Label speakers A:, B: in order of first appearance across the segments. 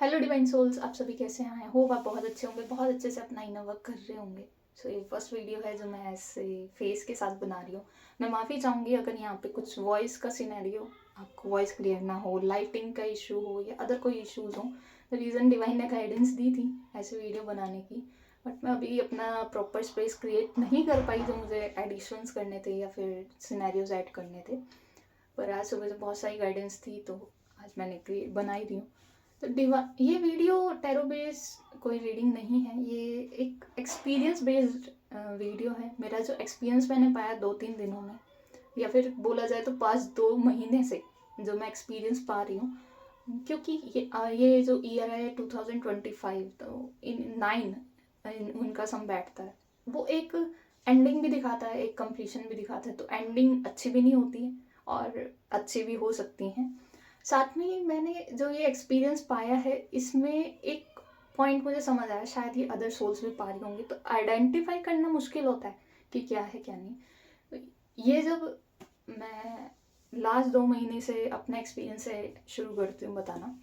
A: Hello divine souls, आप सभी कैसे हैं? आई होप आप बहुत अच्छे होंगे, बहुत अच्छे से अपना इनर वर्क कर रहे होंगे। सो ये फर्स्ट वीडियो है जो मैं ऐसे फेस के साथ बना रही हूँ। मैं माफ़ी चाहूँगी अगर यहाँ पे कुछ वॉइस का सिनेरियो, आपको वॉइस क्लियर ना हो, लाइटिंग का इशू हो या अदर कोई इश्यूज हो। द रीज़न डिवाइन ने गाइडेंस दी थी ऐसे वीडियो बनाने की, बट मैं अभी अपना प्रॉपर स्पेस क्रिएट नहीं कर पाई जो मुझे एडिशंस करने थे या फिर सिनेरियोज ऐड करने थे। पर आज सुबह से बहुत सारी गाइडेंस थी तो आज मैंने बना ही रही हूँ। तो ये वीडियो टैरो बेस कोई रीडिंग नहीं है, ये एक एक्सपीरियंस बेस्ड वीडियो है। मेरा जो एक्सपीरियंस मैंने पाया 2-3 दिनों में, या फिर बोला जाए तो पाँच 2 महीने से जो मैं एक्सपीरियंस पा रही हूँ। क्योंकि ये जो ईयर है 2025, तो इन 9 उनका सम बैठता है। वो एक एंडिंग भी दिखाता है, एक कंप्लीशन भी दिखाता है। तो एंडिंग अच्छी भी नहीं होती है और अच्छी भी हो सकती हैं। साथ में मैंने जो ये एक्सपीरियंस पाया है, इसमें एक पॉइंट मुझे समझ आया, शायद ये अदर सोल्स भी पा रही होंगी। तो आइडेंटिफाई करना मुश्किल होता है कि क्या है क्या नहीं। तो ये जब मैं लास्ट 2 महीने से अपना एक्सपीरियंस से शुरू करती हूँ बताना।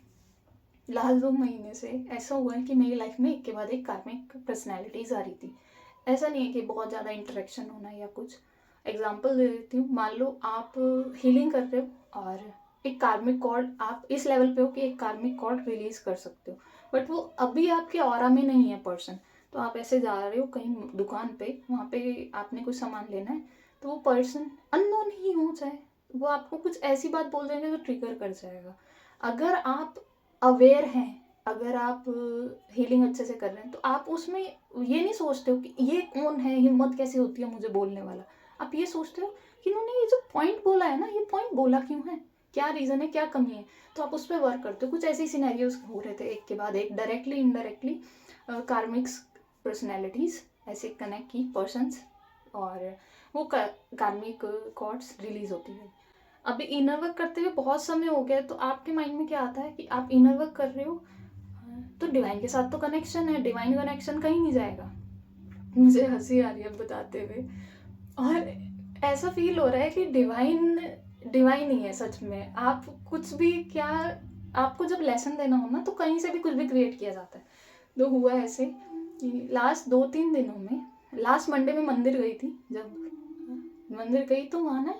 A: लास्ट 2 महीने से ऐसा हुआ है कि मेरी लाइफ में एक के बाद एक कार्मिक पर्सनैलिटीज आ रही थी। ऐसा नहीं है कि बहुत ज़्यादा इंटरेक्शन होना या कुछ। एग्जाम्पल दे देती हूँ, मान लो आप हीलिंग कर रहे हो और एक कार्मिक कॉर्ड, आप इस लेवल पे हो कि एक कार्मिक कॉर्ड रिलीज कर सकते हो, बट वो अभी आपके ऑरा में नहीं है पर्सन। तो आप ऐसे जा रहे हो कहीं दुकान पे, वहाँ पे आपने कुछ सामान लेना है, तो वो पर्सन अननोन ही हो चाहे, वो आपको कुछ ऐसी बात बोल देंगे जो ट्रिगर कर जाएगा। अगर आप अवेयर हैं, अगर आप हीलिंग अच्छे से कर रहे हैं, तो आप उसमें ये नहीं सोचते हो कि ये कौन है, हिम्मत कैसे होती है मुझे बोलने वाला। आप ये सोचते हो कि इन्होंने ये जो पॉइंट बोला है ना, ये पॉइंट बोला क्यों है, क्या रीज़न है, क्या कमी है। तो आप उस पर वर्क करते हो। कुछ ऐसे सिनेरियोज हो रहे थे एक के बाद एक, डायरेक्टली इनडायरेक्टली कार्मिक्स पर्सनैलिटीज ऐसे कनेक्ट की पर्सनस, और वो कार्मिक कॉर्ड्स रिलीज होती है। अभी इनर वर्क करते हुए बहुत समय हो गया, तो आपके माइंड में क्या आता है कि आप इनर वर्क कर रहे हो तो डिवाइन के साथ तो कनेक्शन है, डिवाइन कनेक्शन कहीं नहीं जाएगा। मुझे हंसी आ रही है बताते हुए, और ऐसा फील हो रहा है कि डिवाइन डिवाइन ही है सच में। आप कुछ भी क्या, आपको जब लेसन देना हो ना, तो कहीं से भी कुछ भी क्रिएट किया जाता है। तो हुआ ऐसे कि लास्ट 2-3 दिनों में, लास्ट मंडे में मंदिर गई थी। जब मंदिर गई तो वहाँ ना,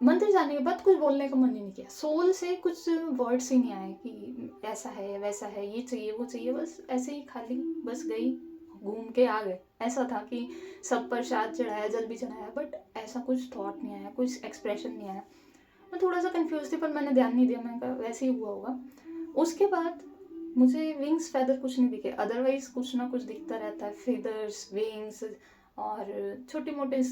A: मंदिर जाने के बाद कुछ बोलने का मन ही नहीं किया, सोल से कुछ वर्ड्स ही नहीं आए कि ऐसा है वैसा है, ये चाहिए वो चाहिए। बस ऐसे ही खाली बस गई, घूम के आ गए। ऐसा था कि सब प्रसाद चढ़ाया, जल भी चढ़ाया, बट ऐसा कुछ थॉट नहीं आया, कुछ एक्सप्रेशन नहीं आया। मैं थोड़ा सा कंफ्यूज थी पर मैंने ध्यान नहीं दिया, मैंने कहा वैसे ही हुआ होगा। उसके बाद मुझे विंग्स फैदर कुछ नहीं दिखे, अदरवाइज कुछ ना कुछ दिखता रहता है, फेदर्स, विंग्स और छोटे मोटे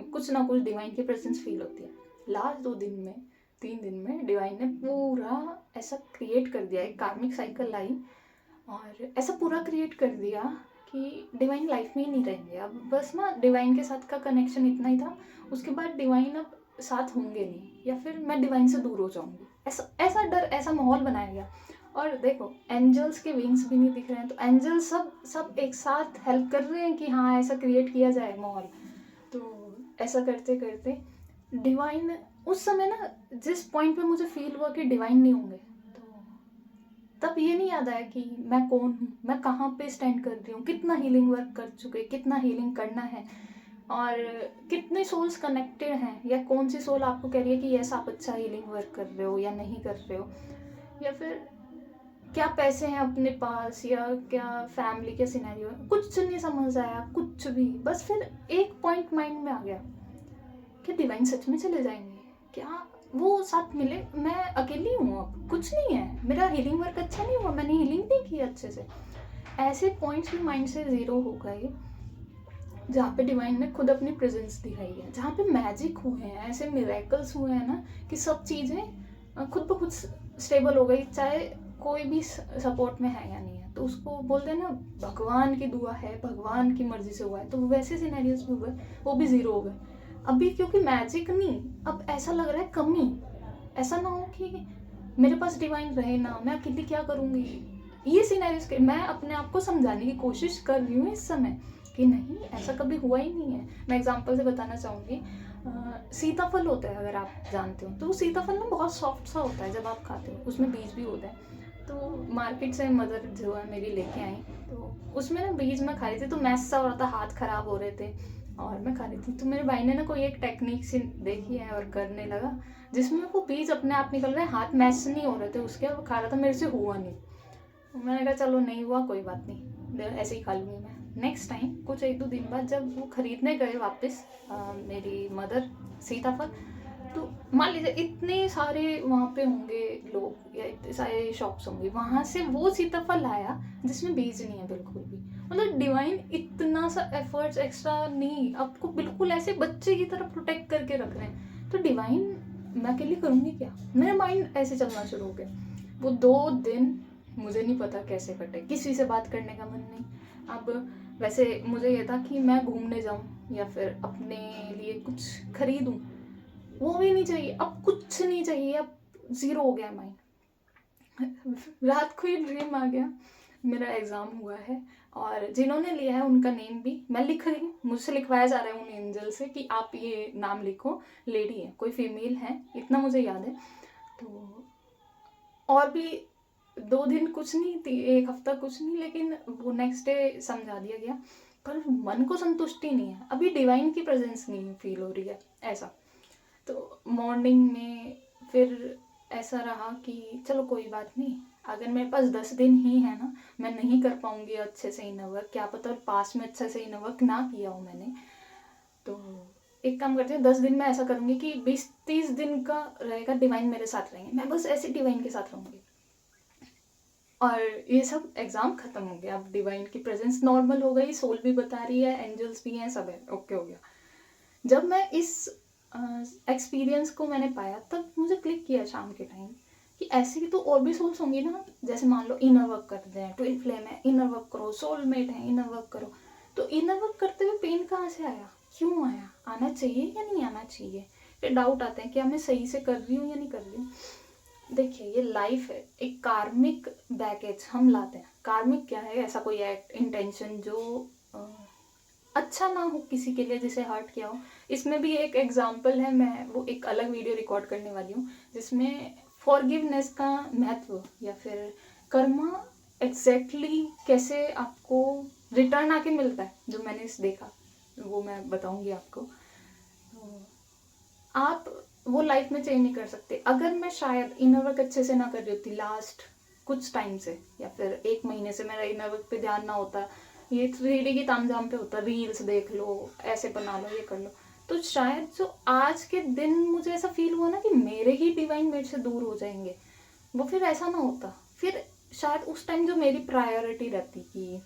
A: कुछ ना कुछ डिवाइन की प्रेजेंस फील होती है। लास्ट 2 दिन में 3 दिन में डिवाइन ने पूरा ऐसा क्रिएट कर दिया, एक कार्मिक साइकिल लाई और ऐसा पूरा क्रिएट कर दिया कि डिवाइन लाइफ में ही नहीं रहेंगे अब। बस ना डिवाइन के साथ का कनेक्शन इतना ही था, उसके बाद डिवाइन अब साथ होंगे नहीं, या फिर मैं डिवाइन से दूर हो जाऊंगी, ऐसा ऐसा डर, ऐसा माहौल बनाया गया। और देखो, एंजल्स के विंग्स भी नहीं दिख रहे हैं, तो एंजल सब सब एक साथ हेल्प कर रहे हैं कि हाँ ऐसा क्रिएट किया जाए माहौल। तो ऐसा करते करते डिवाइन उस समय ना, जिस पॉइंट पे मुझे फील हुआ कि डिवाइन नहीं होंगे, तो तब ये नहीं याद आया कि मैं कौन हूँ, मैं कहाँ पे स्टैंड कर रही हूँ, कितना हीलिंग वर्क कर चुके, कितना हीलिंग करना है, और कितने सोल्स कनेक्टेड हैं, या कौन सी सोल आपको कह रही है कि यस आप अच्छा हीलिंग वर्क कर रहे हो या नहीं कर रहे हो, या फिर क्या पैसे हैं अपने पास, या क्या फैमिली के सिनेरियो है। कुछ नहीं समझ आया कुछ भी। बस फिर एक पॉइंट माइंड में आ गया कि डिवाइन सच में चले जाएंगे क्या, वो साथ मिले, मैं अकेली हूँ, अब कुछ नहीं है, मेरा हीलिंग वर्क अच्छा नहीं हुआ, मैंने हीलिंग नहीं की अच्छे से। ऐसे पॉइंट्स भी माइंड से ज़ीरो हो गए जहाँ पे डिवाइन ने खुद अपनी प्रेजेंस दिखाई है, जहाँ पे मैजिक हुए हैं, ऐसे मिरेकल्स हुए हैं ना कि सब चीज़ें खुद ब खुद स्टेबल हो गई, चाहे कोई भी सपोर्ट में है या नहीं है। तो उसको बोलते हैं ना, भगवान की दुआ है, भगवान की मर्जी से हुआ है। तो वैसे सिनेरियोज भी हुए, वो भी ज़ीरो हो गए अभी, क्योंकि मैजिक नहीं, अब ऐसा लग रहा है कमी। ऐसा ना हो कि मेरे पास डिवाइन रहे ना, मैं अकेली क्या करूँगी। ये सिनेरियोज के मैं अपने आप को समझाने की कोशिश कर रही हूँ इस समय कि नहीं, ऐसा कभी हुआ ही नहीं है। मैं एग्जांपल से बताना चाहूँगी, सीताफल होता है, अगर आप जानते हो, तो वो सीताफल ना बहुत सॉफ्ट सा होता है जब आप खाते हो, उसमें बीज भी होता है। तो मार्केट से मदर जो है मेरी लेके आई, तो उसमें ना बीज मैं खा रही थी, तो मैस सा हो रहा था, हाथ खराब हो रहे थे और मैं खा रही थी। तो मेरे भाई ने ना कोई एक टेक्निक सी देखी है और करने लगा, जिसमें वो बीज अपने आप निकल रहे, हाथ मैस नहीं हो रहे थे उसके, और वो खा रहा था, मेरे से हुआ नहीं। तो मैंने कहा चलो नहीं हुआ कोई बात नहीं, ऐसे ही खा लूँगी मैं। नेक्स्ट टाइम कुछ 1-2 दिन बाद जब वो खरीदने गए वापस मेरी मदर सीताफल, तो मान लीजिए इतने सारे वहाँ पे होंगे लोग या इतने सारे शॉप्स होंगे, वहाँ से वो सीताफल आया जिसमें बीज नहीं है बिल्कुल भी। मतलब डिवाइन इतना सा एफर्ट्स एक्स्ट्रा नहीं, आपको बिल्कुल ऐसे बच्चे की तरह प्रोटेक्ट करके रख रहे हैं। तो डिवाइन मैं अकेली करूँगी क्या, मेरा माइंड ऐसे चलना शुरू हो गया। वो 2 दिन मुझे नहीं पता कैसे कटे, किसी से बात करने का मन नहीं। अब वैसे मुझे ये था कि मैं घूमने जाऊँ या फिर अपने लिए कुछ खरीदूँ, वो भी नहीं चाहिए, अब कुछ नहीं चाहिए, अब ज़ीरो हो गया माइंड। रात को ही ड्रीम आ गया, मेरा एग्ज़ाम हुआ है और जिन्होंने लिया है उनका नेम भी मैं लिख रही हूँ, मुझसे लिखवाया जा रहा है उन एंजल से कि आप ये नाम लिखो, लेडी है, कोई फीमेल है, इतना मुझे याद है। तो और भी 2 दिन कुछ नहीं थी, 1 हफ्ता कुछ नहीं, लेकिन वो नेक्स्ट डे समझा दिया गया। पर मन को संतुष्टि नहीं है, अभी डिवाइन की प्रेजेंस नहीं फील हो रही है ऐसा। तो मॉर्निंग में फिर ऐसा रहा कि चलो कोई बात नहीं, अगर मेरे पास 10 दिन ही है ना, मैं नहीं कर पाऊंगी अच्छे से इनर वर्क, क्या पता पास में अच्छे से इनर वर्क ना किया हो मैंने, तो एक काम करती हूँ, 10 दिन में ऐसा करूँगी कि 20-30 दिन का रहेगा, डिवाइन मेरे साथ रहेंगे, मैं बस ऐसे डिवाइन के साथ रहूँगी। और ये सब एग्ज़ाम ख़त्म हो गया, अब डिवाइन की प्रेजेंस नॉर्मल हो गई, सोल भी बता रही है, एंजल्स भी हैं, सब है, ओके हो गया। जब मैं इस एक्सपीरियंस को मैंने पाया, तब मुझे क्लिक किया शाम के टाइम कि ऐसे ही तो और भी सोल्स होंगी ना, जैसे मान लो इनर वर्क करते हैं, ट्विन फ्लेम है, इनर वर्क करो, सोलमेट है, इनर वर्क करो। तो इनर वर्क करते हुए पेन कहाँ से आया, क्यों आया, आना चाहिए या नहीं आना चाहिए, फिर डाउट आते हैं कि मैं सही से कर रही हूँ या नहीं कर रही हूँ। देखिए ये लाइफ है, एक कार्मिक बैगेज हम लाते हैं। कार्मिक क्या है, ऐसा कोई एक्ट इंटेंशन जो अच्छा ना हो किसी के लिए, जिसे हर्ट किया हो। इसमें भी एक एग्जाम्पल है, मैं वो एक अलग वीडियो रिकॉर्ड करने वाली हूँ जिसमें फॉरगिवनेस का महत्व या फिर कर्मा एग्जैक्टली कैसे आपको रिटर्न आके मिलता है, जो मैंने इस देखा वो मैं बताऊंगी आपको। आप वो लाइफ में चेंज नहीं कर सकते। अगर मैं शायद इनर वर्क अच्छे से ना कर रही होती लास्ट कुछ टाइम से, या फिर 1 महीने से मेरा इनर वर्क पे ध्यान ना होता, ये 3D की तामझाम पे होता, रील्स देख लो, ऐसे बना लो, ये कर लो, तो शायद जो आज के दिन मुझे ऐसा फील हुआ ना कि मेरे ही डिवाइन मेरे से दूर हो जाएंगे, वो फिर ऐसा ना होता। फिर शायद उस टाइम जो मेरी प्रायोरिटी रहती कि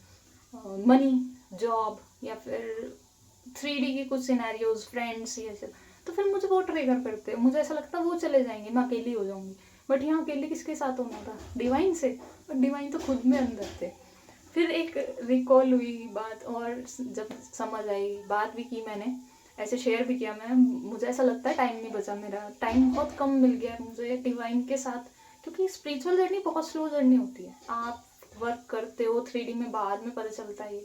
A: मनी, जॉब या फिर 3D की कुछ सिनेरियोज, फ्रेंड्स, ये सब, तो फिर मुझे वो ट्रिगर करते, मुझे ऐसा लगता वो चले जाएंगे, मैं अकेली हो जाऊंगी। बट यहाँ अकेले किसके साथ होना था, डिवाइन से, और डिवाइन तो खुद में अंदर थे। फिर एक रिकॉल हुई बात, और जब समझ आई, बात भी की मैंने, ऐसे शेयर भी किया मैं, मुझे ऐसा लगता है टाइम नहीं बचा, मेरा टाइम बहुत कम मिल गया मुझे डिवाइन के साथ, क्योंकि स्पिरिचुअल जर्नी बहुत स्लो जर्नी होती है, आप वर्क करते हो 3D में, बाद में पता चलता है।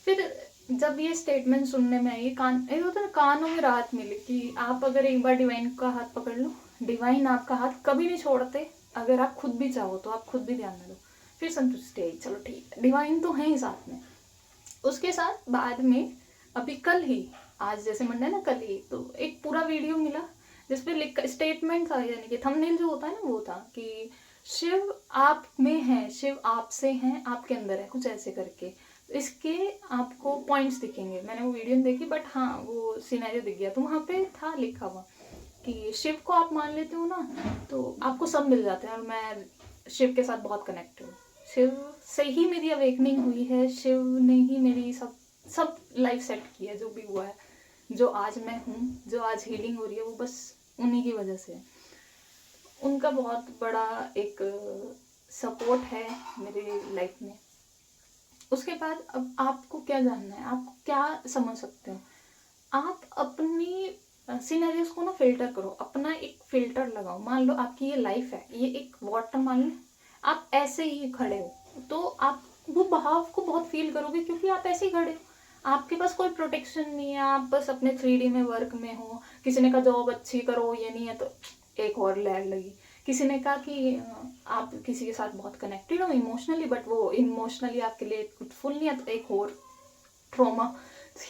A: फिर जब ये स्टेटमेंट सुनने में आई, कान एक होता है ना, कानों में राहत मिली कि आप अगर एक बार डिवाइन का हाथ पकड़ लो, डिवाइन आपका हाथ कभी नहीं छोड़ते, अगर आप खुद भी चाहो तो, आप खुद भी ध्यान में दो। फिर संतुष्टि आई, चलो ठीक है, डिवाइन तो है ही साथ में। उसके साथ बाद में अभी कल ही, आज जैसे मंडे ना, कल ही तो एक पूरा वीडियो मिला जिसपे लिख स्टेटमेंट था, यानी कि थंबनेल जो होता है ना, वो था कि शिव आप में है, शिव आपसे हैं, आपके अंदर है, कुछ ऐसे करके इसके आपको पॉइंट्स दिखेंगे। मैंने वो वीडियो नहीं देखी, बट हाँ वो सिनेरियो दिख गया, तो वहाँ पे था लिखा हुआ कि शिव को आप मान लेते हो ना, तो आपको सब मिल जाते हैं, और मैं शिव के साथ बहुत कनेक्टेड हूँ, शिव से ही मेरी अवेकनिंग हुई है, शिव ने ही मेरी सब लाइफ सेट की है, जो भी हुआ है, जो आज मैं हूँ, जो आज हीलिंग हो रही है, वो बस उन्हीं की वजह से है। उनका बहुत बड़ा एक सपोर्ट है मेरी लाइफ में। उसके बाद अब आपको क्या जानना है, आपको क्या समझ सकते हो, आप अपनी सिनेरियोस को ना फिल्टर करो, अपना एक फिल्टर लगाओ। मान लो आपकी ये लाइफ है, ये एक वाटर, मान लो आप ऐसे ही खड़े हो, तो आप वो बहाव को बहुत फील करोगे, क्योंकि आप ऐसे ही खड़े हो, आपके पास कोई प्रोटेक्शन नहीं है, आप बस अपने 3D में वर्क में हो, किसी ने कहा जॉब अच्छी करो, ये नहीं है तो एक और लहर लगी, किसी ने कहा कि आप किसी के साथ बहुत कनेक्टेड हो इमोशनली, बट वो इमोशनली आपके लिए फुल नहीं है, तो एक और ट्रॉमा,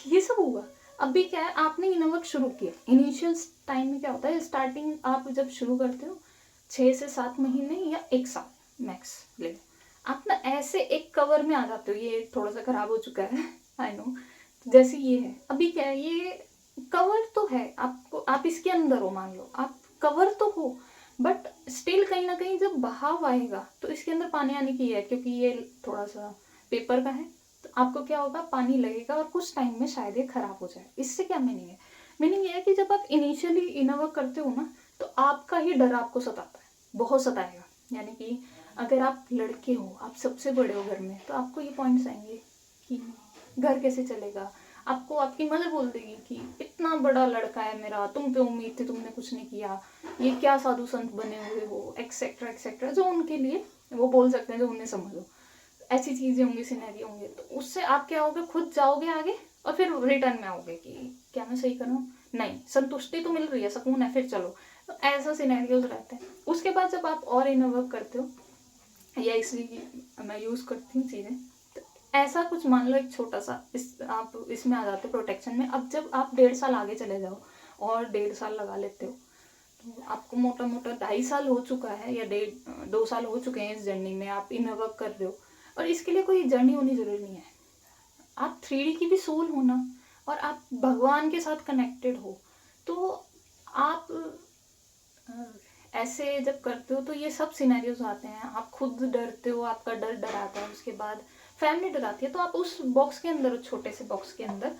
A: ये सब हुआ। अभी क्या है, आपने इनर वर्क शुरू किया। इनिशियल टाइम में क्या होता है, स्टार्टिंग आप जब शुरू करते हो 6 से 7 महीने या 1 साल मैक्स ले लो, आप ना ऐसे एक कवर में आ जाते हो। ये थोड़ा सा खराब हो चुका है आई नो, जैसे ये है। अभी क्या है, ये कवर तो है आपको, आप इसके अंदर हो, मान लो आप कवर तो हो, बट स्टिल कहीं ना कहीं जब बहाव आएगा तो इसके अंदर पानी आने की है, क्योंकि ये थोड़ा सा पेपर का है, तो आपको क्या होगा, पानी लगेगा और कुछ टाइम में शायद ये खराब हो जाए। इससे क्या मीनिंग है, मीनिंग ये है कि जब आप इनिशियली इनर वर्क करते हो ना, तो आपका ही डर आपको सताता है, बहुत सताएगा। यानी कि अगर आप लड़के हो, आप सबसे बड़े हो घर में, तो आपको ये पॉइंट्स आएंगे कि घर कैसे चलेगा। आपको आपकी मदर बोल देगी कि इतना बड़ा लड़का है मेरा, तुम पे उम्मीद थी, तुमने कुछ नहीं किया, ये क्या साधु संत बने हुए हो, एक्सेट्रा एक्सेट्रा, जो उनके लिए वो बोल सकते हैं, जो उन्हें समझो। ऐसी चीजें होंगी, सिनेरियो होंगे, तो उससे आप क्या होगे, खुद जाओगे आगे और फिर रिटर्न में आओगे कि क्या मैं सही कर रहा हूँ, नहीं, संतुष्टि तो मिल रही है, सुकून है, फिर चलो। तो ऐसा सिनेरियोज रहते हैं। उसके बाद जब आप और इनर वर्क करते हो, या इसलिए मैं यूज करती हूँ चीजें, तो ऐसा कुछ मान लो एक छोटा सा आप इसमें आ जाते हो प्रोटेक्शन में। अब जब आप 1.5 साल आगे चले जाओ और 1.5 साल लगा लेते हो, तो आपको मोटा मोटा 2.5 साल हो चुका है, या 2 साल हो चुके हैं इस जर्नी में, आप इनर वर्क कर रहे हो। और इसके लिए कोई जर्नी होनी जरूरी नहीं है, आप 3D की भी सोल हो ना, और आप भगवान के साथ कनेक्टेड हो, तो आप ऐसे जब करते हो तो ये सब सिनेरियोज आते हैं। आप खुद डरते हो, आपका डर डराता है, उसके बाद फैमिली डराती है, तो आप उस बॉक्स के अंदर हो, छोटे से बॉक्स के अंदर।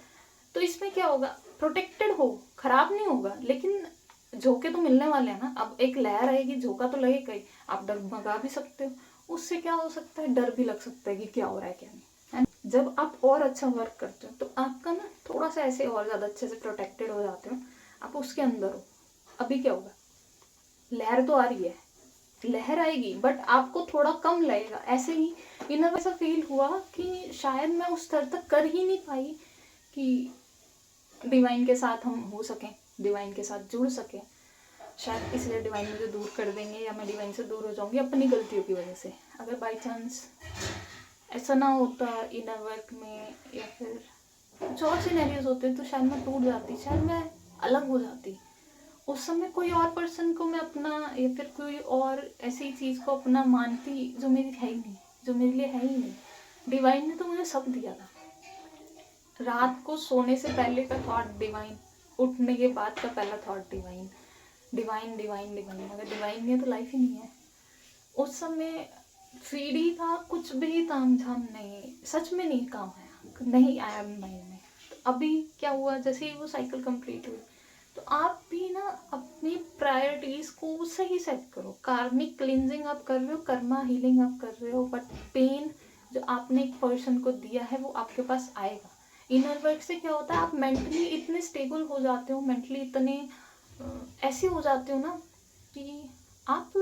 A: तो इसमें क्या होगा, प्रोटेक्टेड हो, खराब नहीं होगा, लेकिन झोंके तो मिलने वाले हैं ना। अब एक लहर आएगी, झोंका तो लगेगा ही, आप डगमगा भी सकते हो, उससे क्या हो सकता है, डर भी लग सकता है कि क्या हो रहा है क्या नहीं, है ना? जब आप और अच्छा वर्क करते हो तो आपका ना थोड़ा सा ऐसे और ज्यादा अच्छे से प्रोटेक्टेड हो जाते हो, आप उसके अंदर हो। अभी क्या होगा, लहर तो आ रही है, लहर आएगी, बट आपको थोड़ा कम लगेगा। ऐसे ही इनर ऐसा फील हुआ कि शायद मैं उस स्तर तक कर ही नहीं पाई कि डिवाइन के साथ हम हो सकें, डिवाइन के साथ जुड़ सकें। शायद इसलिए डिवाइन मुझे दूर कर देंगे, या मैं डिवाइन से दूर हो जाऊंगी अपनी गलतियों की वजह से। अगर बाई चांस ऐसा ना होता इनर वर्क में, या फिर कुछ और सिनेरियोज होते, तो शायद मैं टूट जाती, शायद मैं अलग हो जाती। उस समय कोई और पर्सन को मैं अपना, या फिर कोई और ऐसी चीज को अपना मानती जो मेरी है ही नहीं, जो मेरे लिए है ही नहीं। डिवाइन ने तो मुझे सब दिया था। रात को सोने से पहले का थॉट डिवाइन, उठने के बाद का पहला thought divine, divine divine divine. अगर डिवाइन नहीं है तो लाइफ ही नहीं है। उस समय 3D था, कुछ भी ताम झाम नहीं, सच में नहीं काम आया, नहीं आया माइंड में। तो अभी क्या हुआ, जैसे ही वो साइकिल कंप्लीट हुई, तो आप भी ना अपनी प्रायोरिटीज को सही सेट करो। कार्मिक क्लिनजिंग आप कर रहे हो, कर्मा हीलिंग आप कर रहे हो, बट पेन जो आपने एक पर्सन को दिया है वो आपके पास आएगा। इनर वर्क से क्या होता है, आप मेंटली इतने स्टेबल हो जाते हो, मेंटली इतने ऐसे हो जाते हो ना, कि आप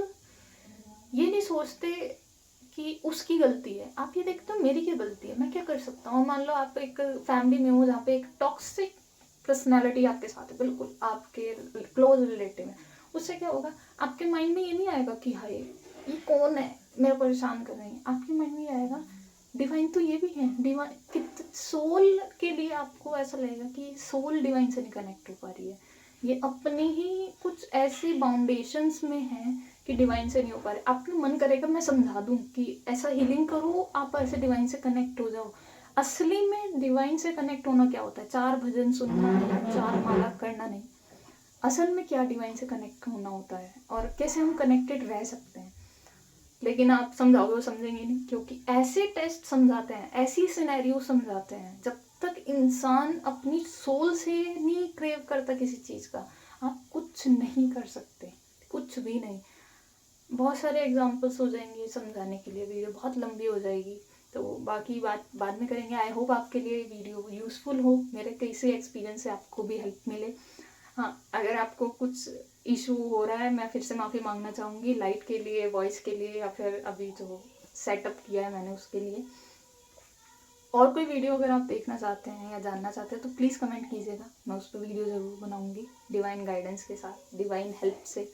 A: ये नहीं सोचते कि उसकी गलती है, आप ये देखते हो मेरी क्या गलती है, मैं क्या कर सकता हूँ। मान लो आप एक फैमिली में हो जहाँ पे एक टॉक्सिक पर्सनैलिटी आपके साथ है, बिल्कुल आपके क्लोज रिलेटिव है, उससे क्या होगा, आपके माइंड में ये नहीं आएगा कि हाय ये कौन है मेरा परेशान कर रही है। आपके माइंड में ये आएगा डिवाइन तो ये भी है, डिवाइन सोल के लिए आपको ऐसा लगेगा कि सोल डिवाइन से नहीं कनेक्ट हो पा रही है, ये अपने ही कुछ ऐसी बाउंडेशंस में है कि डिवाइन से नहीं हो पा रहे। आपका मन करेगा मैं समझा दूं कि ऐसा हीलिंग करो, आप ऐसे डिवाइन से कनेक्ट हो जाओ। असली में डिवाइन से कनेक्ट होना क्या होता है, 4 भजन सुनना या 4 माला करना नहीं। असल में क्या डिवाइन से कनेक्ट होना होता है, और कैसे हम कनेक्टेड रह सकते हैं। लेकिन आप समझाओगे वो समझेंगे नहीं, क्योंकि ऐसे टेस्ट समझाते हैं, ऐसी सिनेरियो समझाते हैं, जब तक इंसान अपनी सोल से नहीं क्रेव करता किसी चीज़ का, आप कुछ नहीं कर सकते, कुछ भी नहीं। बहुत सारे एग्जांपल्स हो जाएंगे समझाने के लिए, वीडियो बहुत लंबी हो जाएगी, तो बाकी बात बाद में करेंगे। आई होप आपके लिए वीडियो यूज़फुल हो, मेरे कैसे एक्सपीरियंस से आपको भी हेल्प मिले। हाँ, अगर आपको कुछ इशू हो रहा है, मैं फिर से माफ़ी मांगना चाहूँगी, लाइट के लिए, वॉइस के लिए, या फिर अभी जो सेटअप किया है मैंने उसके लिए। और कोई वीडियो अगर आप देखना चाहते हैं या जानना चाहते हैं तो प्लीज़ कमेंट कीजिएगा, मैं उस पर वीडियो ज़रूर बनाऊँगी डिवाइन गाइडेंस के साथ, डिवाइन हेल्प से।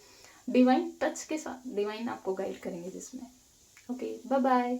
A: डिवाइन टच के साथ डिवाइन आपको गाइड करेंगे जिसमें। Okay, bye bye.